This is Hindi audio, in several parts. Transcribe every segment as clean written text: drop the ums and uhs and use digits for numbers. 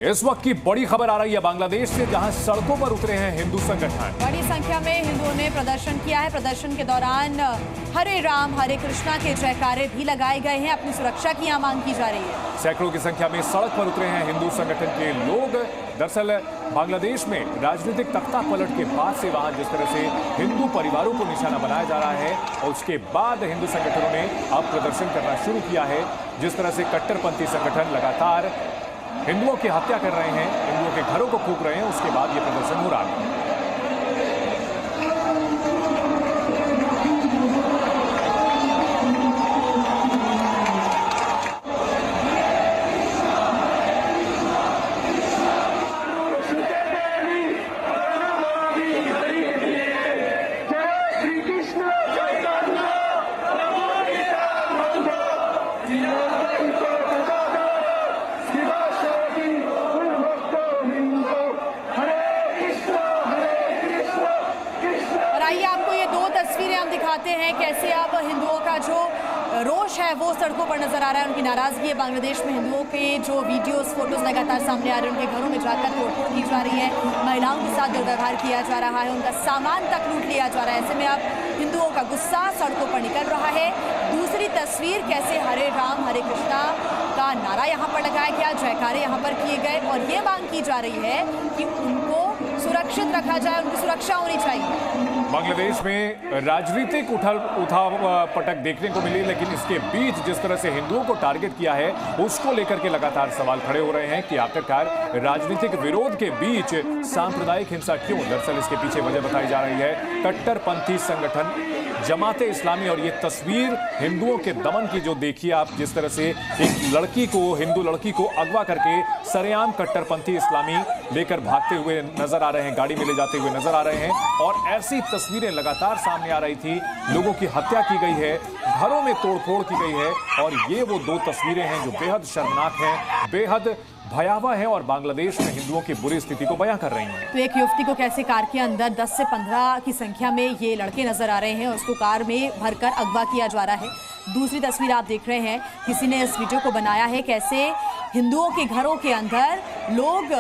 इस वक्त की बड़ी खबर आ रही है बांग्लादेश से, जहां सड़कों पर उतरे हैं हिंदू संगठन। बड़ी संख्या में हिंदुओं ने प्रदर्शन किया है। प्रदर्शन के दौरान हरे राम हरे कृष्णा के जयकारे भी लगाए गए हैं। अपनी सुरक्षा की यहाँ मांग की जा रही है। सैकड़ों की संख्या में सड़क पर उतरे हैं हिंदू संगठन के लोग। दरअसल बांग्लादेश में राजनीतिक तख्ता पलट के बाद से वहां जिस तरह से हिंदू परिवारों को निशाना बनाया जा रहा है, और उसके बाद हिंदू संगठनों ने अब प्रदर्शन करना शुरू किया है। जिस तरह से कट्टरपंथी संगठन लगातार हिंदुओं की हत्या कर रहे हैं, हिंदुओं के घरों को फूंक रहे हैं, उसके बाद ये प्रदर्शन हो रहा है। आइए आपको ये दो तस्वीरें हम दिखाते हैं, कैसे अब हिंदुओं का जो रोष है वो सड़कों पर नजर आ रहा है। उनकी नाराजगी है। बांग्लादेश में हिंदुओं के जो वीडियोस फोटोज लगातार सामने आ रहे हैं, उनके घरों में जाकर तोड़फोड़ की जा रही है, महिलाओं के साथ दुर्व्यवहार किया जा रहा है, उनका सामान तक लूट लिया जा रहा है। ऐसे में अब हिंदुओं का गुस्सा सड़कों पर निकल रहा है। दूसरी तस्वीर, कैसे हरे राम हरे कृष्णा का नारा यहाँ पर लगाया गया, जयकारे यहाँ पर किए गए, और ये मांग की जा रही है कि उनको सुरक्षित रखा जाए, उनकी सुरक्षा होनी चाहिए। बांग्लादेश में राजनीतिक उठाव पटक देखने को मिली, लेकिन इसके बीच जिस तरह से हिंदुओं को टारगेट किया है, उसको लेकर के लगातार सवाल खड़े हो रहे हैं कि आखिरकार राजनीतिक विरोध के बीच सांप्रदायिक हिंसा क्यों। दरअसल इसके पीछे वजह बताई जा रही है कट्टरपंथी संगठन जमाते इस्लामी। और ये तस्वीर हिंदुओं के दमन की जो देखिए आप, जिस तरह से एक लड़की को, हिंदू लड़की को अगवा करके सरेआम कट्टरपंथी इस्लामी लेकर भागते हुए नजर आ रहे हैं, गाड़ी में ले जाते हुए नजर आ रहे हैं। और ऐसी तस्वीरें लगातार सामने आ रही थी। लोगों की हत्या की गई है, घरों में तोड़फोड़ की गई है, और ये वो दो तस्वीरें हैं जो बेहद शर्मनाक हैं, बेहद भयावह है, और बांग्लादेश में हिंदुओं की बुरी स्थिति को बयां कर रही हैं। तो एक युवती को कैसे कार के अंदर 10 से 15 की संख्या में ये लड़के नजर आ रहे हैं, उसको कार में भरकर अगवा किया जा रहा है। दूसरी तस्वीर आप देख रहे हैं, किसी ने इस वीडियो को बनाया है, कैसे हिंदुओं के घरों के अंदर लोग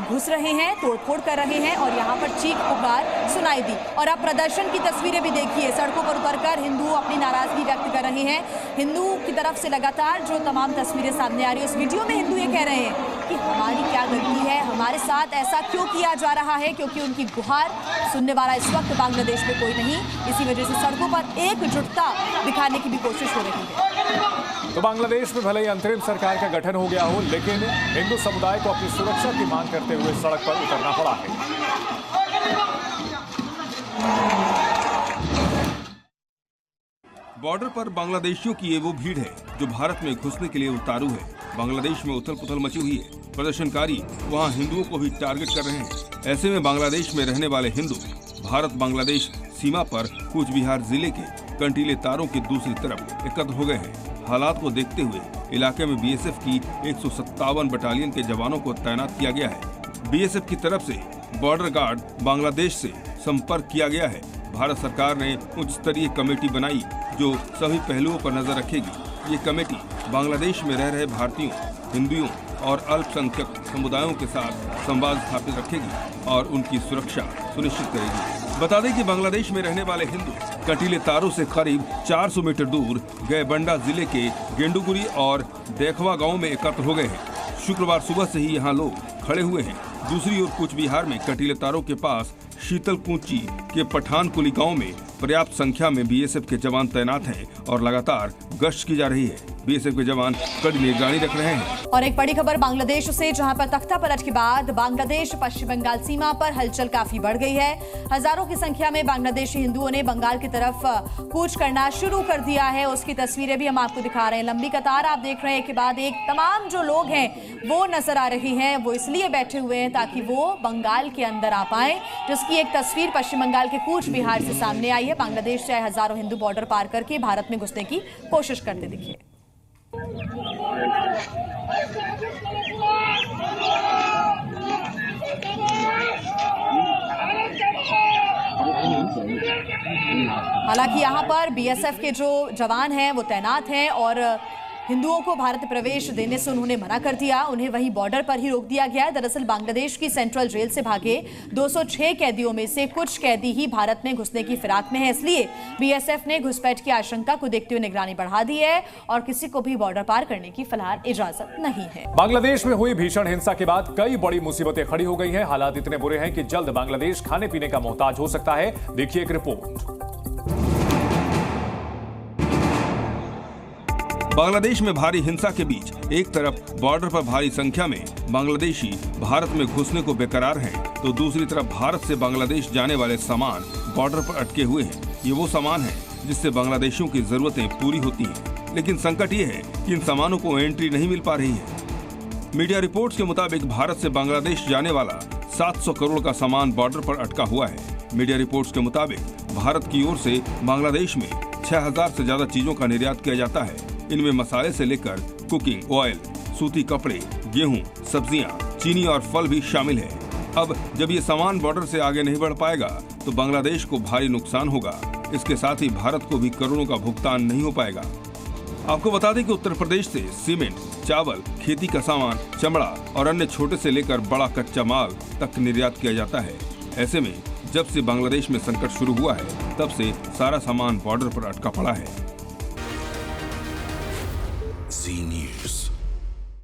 घुस रहे हैं, तोड़फोड़ कर रहे हैं, और यहाँ पर चीख पुकार सुनाई दी। और आप प्रदर्शन की तस्वीरें भी देखिए, सड़कों पर उतरकर हिंदू अपनी नाराजगी व्यक्त कर रहे हैं। हिंदू की तरफ से लगातार जो तमाम तस्वीरें सामने आ रही है, उस वीडियो में हिंदू ये कह रहे हैं कि हमारी क्या गलती है, हमारे साथ ऐसा क्यों किया जा रहा है, क्योंकि उनकी गुहार सुनने वाला इस वक्त बांग्लादेश में कोई नहीं। इसी वजह से सड़कों पर एकजुटता दिखाने की भी कोशिश हो रही है। तो बांग्लादेश में भले ही अंतरिम सरकार का गठन हो गया हो, लेकिन हिंदू समुदाय को अपनी सुरक्षा की मांग करते हुए सड़क पर उतरना पड़ा है। बॉर्डर पर बांग्लादेशियों की ये वो भीड़ है जो भारत में घुसने के लिए उतारू है। बांग्लादेश में उथल पुथल मची हुई है। प्रदर्शनकारी वहां हिंदुओं को भी टारगेट कर रहे हैं। ऐसे में बांग्लादेश में रहने वाले हिंदू भारत बांग्लादेश सीमा पर कूच बिहार जिले के कंटीले तारों की दूसरी तरफ एकत्र हो गए हैं। हालात को देखते हुए इलाके में बीएसएफ की 157 बटालियन के जवानों को तैनात किया गया है। बीएसएफ की तरफ से बॉर्डर गार्ड बांग्लादेश से संपर्क किया गया है। भारत सरकार ने उच्च स्तरीय कमेटी बनाई जो सभी पहलुओं पर नजर रखेगी। ये कमेटी बांग्लादेश में रह रहे भारतीयों, हिंदुओं और अल्पसंख्यक समुदायों के साथ संवाद स्थापित रखेगी और उनकी सुरक्षा सुनिश्चित करेगी। बता दें कि बांग्लादेश में रहने वाले हिंदू कंटीले तारों से करीब 400 मीटर दूर गयबंडा जिले के गेंडुगुरी और देखवा गांव में एकत्र हो गए हैं। शुक्रवार सुबह से ही यहां लोग खड़े हुए हैं। दूसरी ओर कूच बिहार में कंटीले तारों के पास शीतल कुंची के पठानकुली गांव में पर्याप्त संख्या में बीएसएफ के जवान तैनात हैं और लगातार गश्त की जा रही है। बीएसएफ के जवान कड़ी निगरानी रख रहे हैं। और एक बड़ी खबर बांग्लादेश से, जहां पर तख्ता पलट के बाद बांग्लादेश पश्चिम बंगाल सीमा पर हलचल काफी बढ़ गई है। हजारों की संख्या में बांग्लादेशी हिंदुओं ने बंगाल की तरफ कूच करना शुरू कर दिया है। उसकी तस्वीरें भी हम आपको दिखा रहे हैं। लंबी कतार आप देख रहे हैं, एक के बाद एक तमाम जो लोग हैं वो नजर आ रही हैं। वो इसलिए बैठे हुए हैं ताकि वो बंगाल के अंदर आ पाए, जिसकी एक तस्वीर पश्चिम बंगाल के कूच बिहार से सामने आई है। बांग्लादेश से हजारों हिंदू बॉर्डर पार करके भारत में घुसने की कोशिश करते दिखे। हालांकि यहाँ पर बीएसएफ के जो जवान हैं वो तैनात हैं और हिंदुओं को भारत प्रवेश देने से उन्होंने मना कर दिया। उन्हें वहीं बॉर्डर पर ही रोक दिया गया। दरअसल बांग्लादेश की सेंट्रल जेल से भागे 206 कैदियों में से कुछ कैदी ही भारत में घुसने की फिराक में है। इसलिए बीएसएफ ने घुसपैठ की आशंका को देखते हुए निगरानी बढ़ा दी है और किसी को भी बॉर्डर पार करने की फिलहाल इजाजत नहीं है। बांग्लादेश में हुई भीषण हिंसा के बाद कई बड़ी मुसीबतें खड़ी हो गई हैं। हालात इतने बुरे हैं कि जल्द बांग्लादेश खाने पीने का मोहताज हो सकता है। देखिए एक रिपोर्ट। बांग्लादेश में भारी हिंसा के बीच एक तरफ बॉर्डर पर भारी संख्या में बांग्लादेशी भारत में घुसने को बेकरार हैं, तो दूसरी तरफ भारत से बांग्लादेश जाने वाले सामान बॉर्डर पर अटके हुए हैं। ये वो सामान है जिससे बांग्लादेशियों की जरूरतें पूरी होती हैं, लेकिन संकट ये है कि इन सामानों को एंट्री नहीं मिल पा रही है। मीडिया रिपोर्ट्स के मुताबिक भारत से बांग्लादेश जाने वाला 700 करोड़ का सामान बॉर्डर पर अटका हुआ है। मीडिया रिपोर्ट्स के मुताबिक भारत की ओर से बांग्लादेश में 6000 से ज्यादा चीजों का निर्यात किया जाता है। इनमें मसाले से लेकर कुकिंग ऑयल, सूती कपड़े, गेहूं, सब्जियां, चीनी और फल भी शामिल है। अब जब ये सामान बॉर्डर से आगे नहीं बढ़ पाएगा तो बांग्लादेश को भारी नुकसान होगा। इसके साथ ही भारत को भी करोड़ों का भुगतान नहीं हो पाएगा। आपको बता दें कि उत्तर प्रदेश से सीमेंट, चावल, खेती का सामान, चमड़ा और अन्य छोटे से लेकर बड़ा कच्चा माल तक निर्यात किया जाता है। ऐसे में जब से बांग्लादेश में संकट शुरू हुआ है तब से सारा सामान बॉर्डर पर अटका पड़ा है।